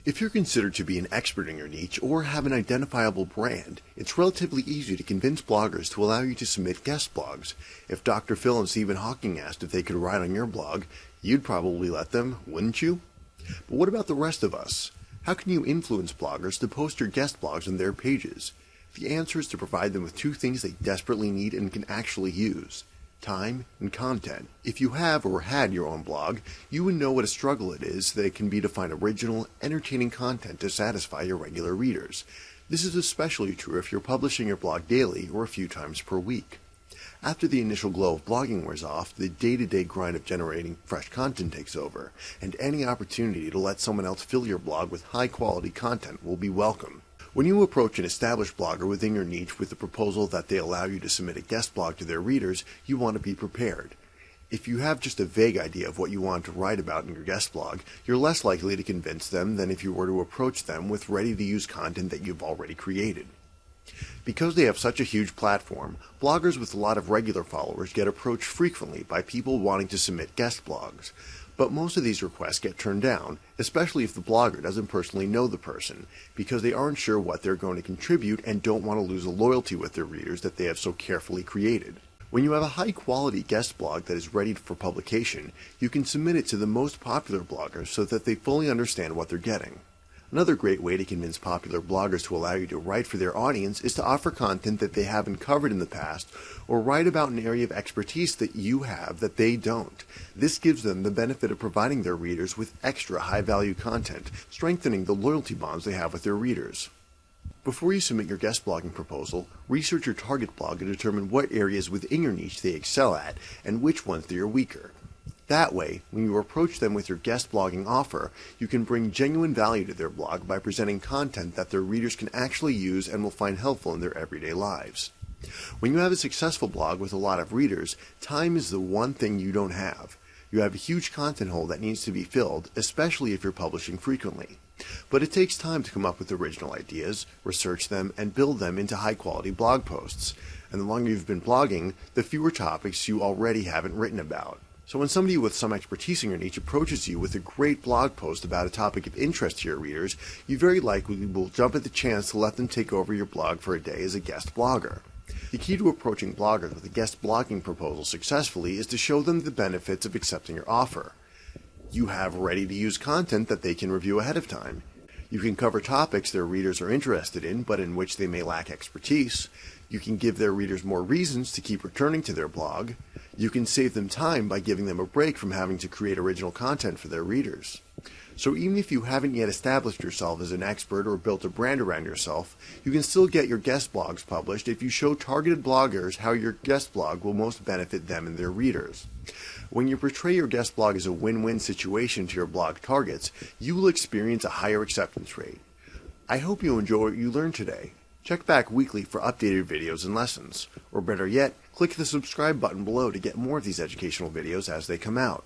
If you're considered to be an expert in your niche or have an identifiable brand, it's relatively easy to convince bloggers to allow you to submit guest blogs. If Dr. Phil and Stephen Hawking asked if they could write on your blog, you'd probably let them, wouldn't you? But what about the rest of us? How can you influence bloggers to post your guest blogs on their pages? The answer is to provide them with two things they desperately need and can actually use: time and content. If you have or had your own blog, you would know what a struggle it is that it can be to find original, entertaining content to satisfy your regular readers. This is especially true if you're publishing your blog daily or a few times per week. After the initial glow of blogging wears off, the day-to-day grind of generating fresh content takes over, and any opportunity to let someone else fill your blog with high-quality content will be welcome. When you approach an established blogger within your niche with the proposal that they allow you to submit a guest blog to their readers, you want to be prepared. If you have just a vague idea of what you want to write about in your guest blog, you're less likely to convince them than if you were to approach them with ready-to-use content that you've already created. Because they have such a huge platform, bloggers with a lot of regular followers get approached frequently by people wanting to submit guest blogs. But most of these requests get turned down, especially if the blogger doesn't personally know the person, because they aren't sure what they're going to contribute and don't want to lose a loyalty with their readers that they have so carefully created. When you have a high-quality guest blog that is ready for publication, you can submit it to the most popular bloggers so that they fully understand what they're getting. Another great way to convince popular bloggers to allow you to write for their audience is to offer content that they haven't covered in the past, or write about an area of expertise that you have that they don't. This gives them the benefit of providing their readers with extra high-value content, strengthening the loyalty bonds they have with their readers. Before you submit your guest blogging proposal, research your target blog and determine what areas within your niche they excel at and which ones they are weaker. That way, when you approach them with your guest blogging offer, you can bring genuine value to their blog by presenting content that their readers can actually use and will find helpful in their everyday lives. When you have a successful blog with a lot of readers, time is the one thing you don't have. You have a huge content hole that needs to be filled, especially if you're publishing frequently. But it takes time to come up with original ideas, research them, and build them into high-quality blog posts. And the longer you've been blogging, the fewer topics you already haven't written about. So when somebody with some expertise in your niche approaches you with a great blog post about a topic of interest to your readers, you very likely will jump at the chance to let them take over your blog for a day as a guest blogger. The key to approaching bloggers with a guest blogging proposal successfully is to show them the benefits of accepting your offer. You have ready-to-use content that they can review ahead of time. You can cover topics their readers are interested in, but in which they may lack expertise. You can give their readers more reasons to keep returning to their blog. You can save them time by giving them a break from having to create original content for their readers. So even if you haven't yet established yourself as an expert or built a brand around yourself, you can still get your guest blogs published if you show targeted bloggers how your guest blog will most benefit them and their readers. When you portray your guest blog as a win-win situation to your blog targets, you will experience a higher acceptance rate. I hope you enjoy what you learned today. Check back weekly for updated videos and lessons, or better yet, click the subscribe button below to get more of these educational videos as they come out.